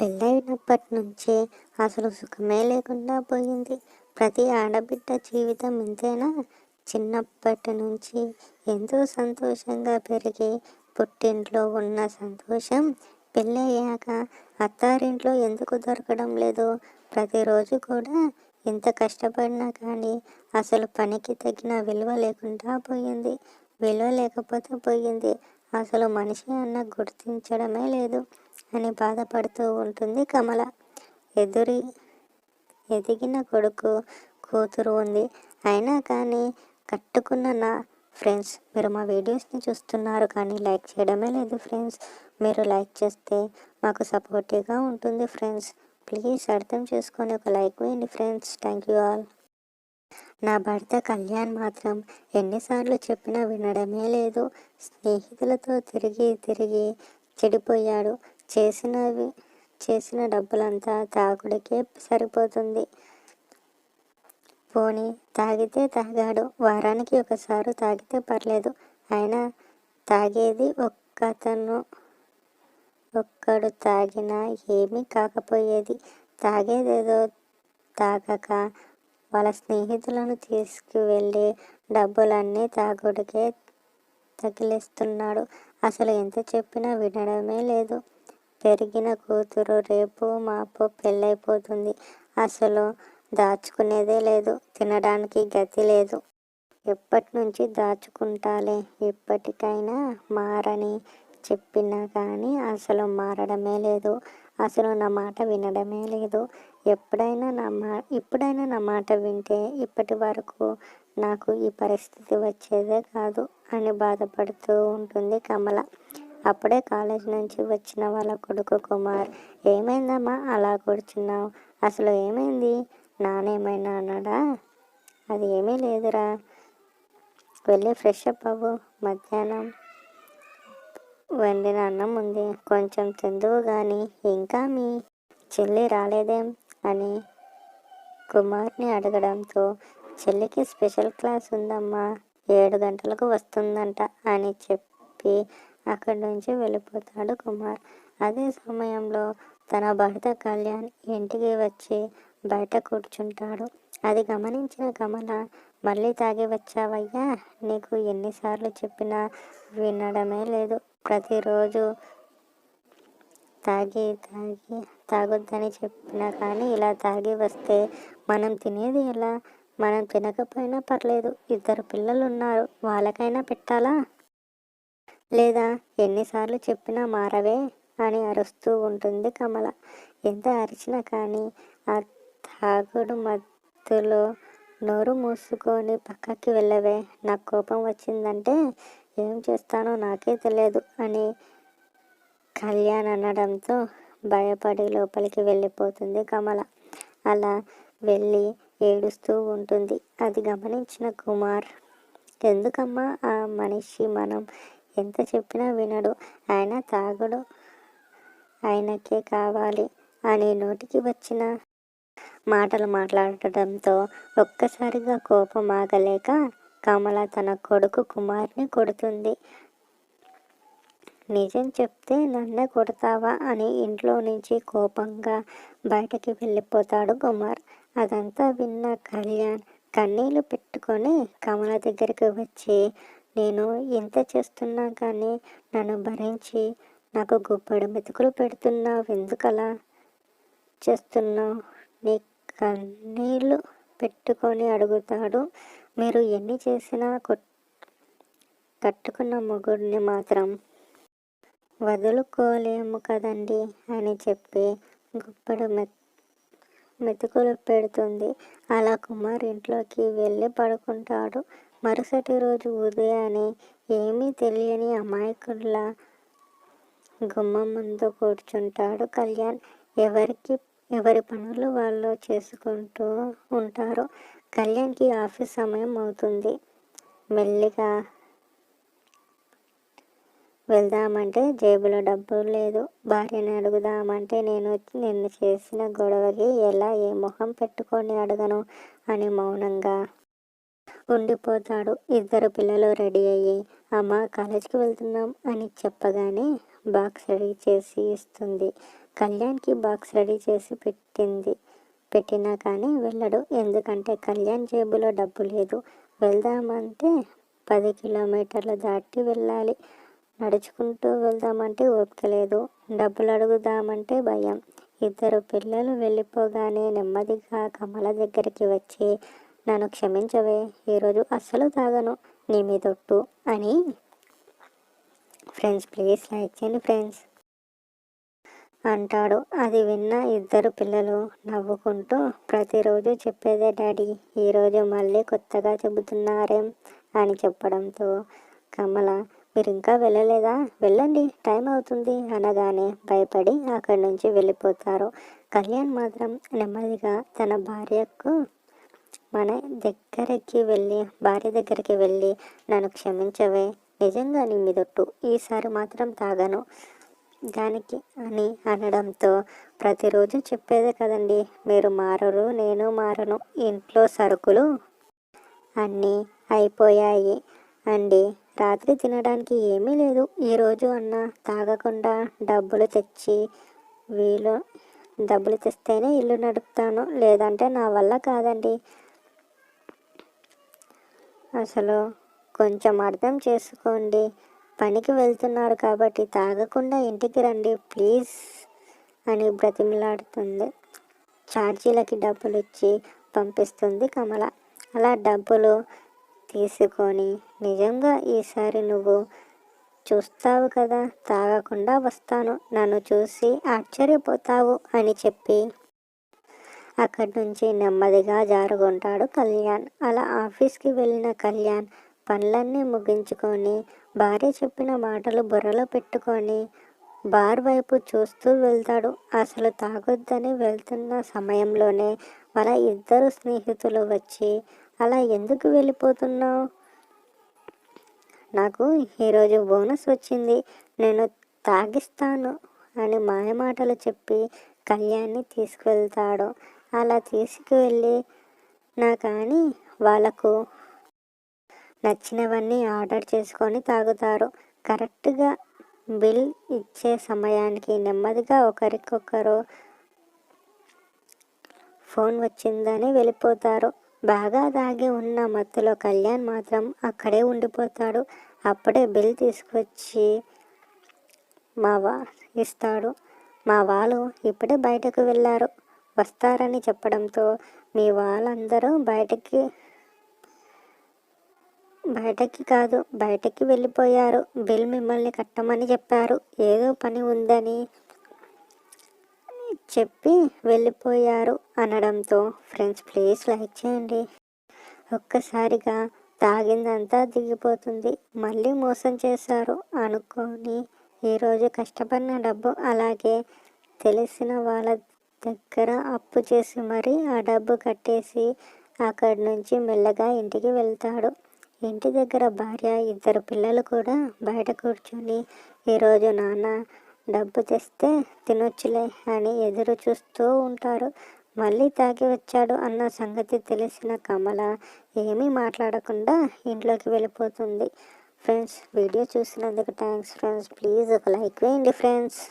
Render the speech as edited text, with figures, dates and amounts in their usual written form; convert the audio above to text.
పెళ్ళైనప్పటి నుంచే అసలు సుఖమే లేకుండా పోయింది. ప్రతి ఆడబిడ్డ జీవితం ఇంతేనా? చిన్నప్పటి నుంచి ఎంతో సంతోషంగా పెరిగి పుట్టింట్లో ఉన్న సంతోషం పెళ్ళయ్యాక అత్తారింట్లో ఎందుకు దొరకడం లేదు? ప్రతిరోజు కూడా ఎంత కష్టపడినా కానీ అసలు పనికి తగిన విలువ లేకుండా పోయింది. విలువ లేకపోతే పోయింది, అసలు మనిషి అన్న గుర్తించడమే లేదు అని బాధపడుతూ ఉంటుంది కమల. ఎదురి ఎదిగిన కొడుకు కూతురు ఉంది, అయినా కానీ కట్టుకున్న నా ఫ్రెండ్స్, మీరు మా వీడియోస్ని చూస్తున్నారు కానీ లైక్ చేయడమే లేదు ఫ్రెండ్స్. మీరు లైక్ చేస్తే మాకు సపోర్టివ్గా ఉంటుంది ఫ్రెండ్స్. ప్లీజ్ అర్థం చేసుకొని ఒక లైక్ వేయండి ఫ్రెండ్స్. Thank you all. నా భర్త కళ్యాణ్ మాత్రం ఎన్నిసార్లు చెప్పినా వినడమే లేదు. స్నేహితులతో తిరిగి తిరిగి చెడిపోయాడు. చేసిన డబ్బులంతా తాగుడికే సరిపోతుంది. పోనీ తాగితే తాగాడు, వారానికి ఒకసారి తాగితే పర్లేదు. అయినా తాగేది ఒక్కడు తాగినా ఏమీ కాకపోయేది. తాగేదేదో తాగక వాళ్ళ స్నేహితులను తీసుకువెళ్ళి డబ్బులన్నీ తాగుడికే తగిలిస్తున్నాడు. అసలు ఎంత చెప్పినా వినడమే లేదు. పెరిగిన కూతురు రేపు మాపు పెళ్ళైపోతుంది. అసలు దాచుకునేదే లేదు, తినడానికి గతి లేదు. ఎప్పటి నుంచి దాచుకుంటాలే, ఇప్పటికైనా మారని చెప్పినా కానీ అసలు మారడమే లేదు. అసలు నా మాట వినడమే లేదు. ఇప్పుడైనా నా మాట వింటే ఇప్పటి వరకు నాకు ఈ పరిస్థితి వచ్చేదే కాదు అని బాధపడుతూ ఉంటుంది కమల. అప్పుడే కాలేజ్ నుంచి వచ్చిన వాళ్ళ కొడుకు కుమార్, ఏమైందమ్మా అలా కూర్చున్నావు? అసలు ఏమైంది? నానేమైనా అన్నాడా? అది ఏమీ లేదురా, వెళ్ళి ఫ్రెష్ అప్ అవ్వు. మధ్యాహ్నం వండిన అన్నం ఉంది, కొంచెం తిందువు కానీ. ఇంకా మీ చెల్లి రాలేదేం అని కుమార్ని అడగడంతో, చెల్లికి స్పెషల్ క్లాస్ ఉందమ్మా, 7 గంటలకు వస్తుందంట అని చెప్పి అక్కడి నుంచి వెళ్ళిపోతాడు కుమార్. అదే సమయంలో తన భర్త కళ్యాణ్ ఇంటికి వచ్చి బయట కూర్చుంటాడు. అది గమనించిన కమల, మళ్ళీ తాగి వచ్చావయ్యా, నీకు ఎన్నిసార్లు చెప్పినా వినడమే లేదు. ప్రతిరోజు తాగొద్దని చెప్పినా కానీ ఇలా తాగి వస్తే మనం తినేది ఎలా? మనం తినకపోయినా పర్లేదు, 2 పిల్లలు ఉన్నారు, వాళ్ళకైనా పెట్టాలా? లేదా ఎన్నిసార్లు చెప్పినా మారవే అని అరుస్తూ ఉంటుంది కమల. ఎంత అరిచినా కానీ ఆ తాగుడు మత్తులో నోరు మూసుకొని పక్కకి వెళ్ళవే, నాకు కోపం వచ్చిందంటే ఏం చేస్తానో నాకే తెలియదు అని కళ్యాణ్ అనడంతో భయపడి లోపలికి వెళ్ళిపోతుంది కమల. అలా వెళ్ళి ఏడుస్తూ ఉంటుంది. అది గమనించిన కుమార్, ఎందుకమ్మా ఆ మనిషి మనం ఎంత చెప్పినా వినడు, ఆయన తాగుడు ఆయనకే కావాలి అని నోటికి వచ్చిన మాటలు మాట్లాడటంతో ఒక్కసారిగా కోపం ఆగలేక కమల తన కొడుకు కుమార్ని కొడుతుంది. నిజం చెప్తే నన్నే కొడతావా అని ఇంట్లో నుంచి కోపంగా బయటకి వెళ్ళిపోతాడు కుమార్. అదంతా విన్న కళ్యాణ్ కన్నీళ్లు పెట్టుకొని కమల దగ్గరికి వచ్చి, నేను ఇంత చేస్తున్నా కానీ నన్ను భరించి నాకు గుప్పెడు మెతుకులు పెడుతున్నావు, ఎందుకలా చేస్తున్నావు? నీ కన్నీళ్లు పెట్టుకొని అడుగుతాడు. మీరు ఎన్ని చేసినా కట్టుకున్న మొగుడిని మాత్రం వదులుకోలేము కదండి అని చెప్పి గుప్పెడు మెతుకులు పెడుతుంది. అలా కుమార్ ఇంట్లోకి వెళ్ళి పడుకుంటాడు. మరుసటి రోజు ఉదయాన్నే ఏమీ తెలియని అమాయకుల్లా గుమ్మం ముందు కూర్చుంటాడు కళ్యాణ్. ఎవరి పనులు వాళ్ళు చేసుకుంటూ ఉంటారు. కళ్యాణ్కి ఆఫీస్ సమయం అవుతుంది. మెల్లిగా వెళ్దామంటే జేబులో డబ్బు లేదు. భార్యని అడుగుదామంటే నిన్ను చేసిన గొడవకి ఎలా ఏ మొహం పెట్టుకొని అడగను అని మౌనంగా ఉండిపోతాడు. 2 పిల్లలు రెడీ అయ్యి, అమ్మ కాలేజీకి వెళ్తున్నాం అని చెప్పగానే బాక్స్ రెడీ చేసి ఇస్తుంది. కళ్యాణ్కి బాక్స్ రెడీ చేసి పెట్టినా కానీ వెళ్ళడు. ఎందుకంటే కళ్యాణ్ జేబులో డబ్బు లేదు. వెళ్దామంటే 10 కిలోమీటర్లు దాటి వెళ్ళాలి. నడుచుకుంటూ వెళ్దామంటే ఓపిక లేదు. డబ్బులు అడుగుదామంటే భయం. ఇద్దరు పిల్లలు వెళ్ళిపోగానే నెమ్మదిగా కమల దగ్గరికి వచ్చి, నన్ను క్షమించవే, ఈరోజు అస్సలు తాగను, నీ మీదొట్టు అని. ఫ్రెండ్స్ ప్లీజ్ లైక్ చేయండి ఫ్రెండ్స్ అంటాడు. అది విన్న ఇద్దరు పిల్లలు నవ్వుకుంటూ, ప్రతిరోజు చెప్పేదే డాడీ, ఈరోజు మళ్ళీ కొత్తగా చెబుతున్నారేం అని చెప్పడంతో కమల, మీరు ఇంకా వెళ్ళలేదా, వెళ్ళండి టైం అవుతుంది అనగానే భయపడి అక్కడి నుంచి వెళ్ళిపోతారు. కళ్యాణ్ మాత్రం నెమ్మదిగా తన భార్య దగ్గరికి వెళ్ళి నన్ను క్షమించవే, నిజంగా నీ మీదొట్టు, ఈసారి మాత్రం తాగను దానికి అని అనడంతో, ప్రతిరోజు చెప్పేదే కదండి, మీరు మారరు, నేను మారను, ఇంట్లో సరుకులు అన్నీ అయిపోయాయి అండి, రాత్రి తినడానికి ఏమీ లేదు, ఈరోజు అన్న తాగకుండా డబ్బులు తెస్తేనే ఇల్లు నడుపుతాను, లేదంటే నా వల్ల కాదండి, అసలు కొంచెం అర్థం చేసుకోండి, పనికి వెళ్తున్నారు కాబట్టి తాగకుండా ఇంటికి రండి ప్లీజ్ అని బ్రతిమలాడుతుంది. ఛార్జీలకి డబ్బులు ఇచ్చి పంపిస్తుంది కమల. అలా డబ్బులు తీసుకొని, నిజంగా ఈసారి నువ్వు చూస్తావు కదా, తాగకుండా వస్తాను, నన్ను చూసి ఆశ్చర్యపోతావు అని చెప్పి అక్కడి నుంచి నెమ్మదిగా జారుకుంటాడు కళ్యాణ్. అలా ఆఫీస్కి వెళ్ళిన కళ్యాణ్ పనులన్నీ ముగించుకొని, భార్య చెప్పిన మాటలు బుర్రలో పెట్టుకొని బార్ వైపు చూస్తూ వెళ్తాడు. అసలు తాగొద్దని వెళ్తున్న సమయంలోనే వాళ్ళ ఇద్దరు స్నేహితులు వచ్చి, అలా ఎందుకు వెళ్ళిపోతున్నావు, నాకు ఈరోజు బోనస్ వచ్చింది, నేను తాగిస్తాను అని మాయమాటలు చెప్పి కళ్యాణ్ని తీసుకువెళ్తాడు. అలా తీసుకువెళ్ళి కానీ వాళ్ళకు నచ్చినవన్నీ ఆర్డర్ చేసుకొని తాగుతారు. కరెక్ట్గా బిల్ ఇచ్చే సమయానికి నెమ్మదిగా ఒకరికొకరు ఫోన్ వచ్చిందని వెళ్ళిపోతారు. బాగా తాగి ఉన్న మత్తులో కళ్యాణ్ మాత్రం అక్కడే ఉండిపోతాడు. అప్పుడే బిల్ తీసుకొచ్చి ఇస్తాడు. మా వాళ్ళు ఇప్పుడే బయటకు వెళ్ళారు, వస్తారని చెప్పడంతో, మీ వాళ్ళందరూ బయటకి వెళ్ళిపోయారు, బిల్ మిమ్మల్ని కట్టమని చెప్పారు, ఏదో పని ఉందని చెప్పి వెళ్ళిపోయారు అనడంతో, ఫ్రెండ్స్ ప్లీజ్ లైక్ చేయండి. ఒక్కసారిగా తాగిందంతా దిగిపోతుంది. మళ్ళీ మోసం చేశారు అనుకొని ఈరోజు కష్టపడిన డబ్బు అలాగే తెలిసిన వాళ్ళ దగ్గర అప్పు చేసి మరీ ఆ డబ్బు కట్టేసి అక్కడి నుంచి మెల్లగా ఇంటికి వెళ్తాడు. ఇంటి దగ్గర భార్య, ఇద్దరు పిల్లలు కూడా బయట కూర్చొని, ఈరోజు నాన్న డబ్బు తెస్తే తినొచ్చులే అని ఎదురు చూస్తూ ఉంటారు. మళ్ళీ తాగి వచ్చాడు అన్న సంగతి తెలిసిన కమల ఏమీ మాట్లాడకుండా ఇంట్లోకి వెళ్ళిపోతుంది. ఫ్రెండ్స్ వీడియో చూసినందుకు థ్యాంక్స్ ఫ్రెండ్స్. ప్లీజ్ ఒక లైక్ వేయండి ఫ్రెండ్స్.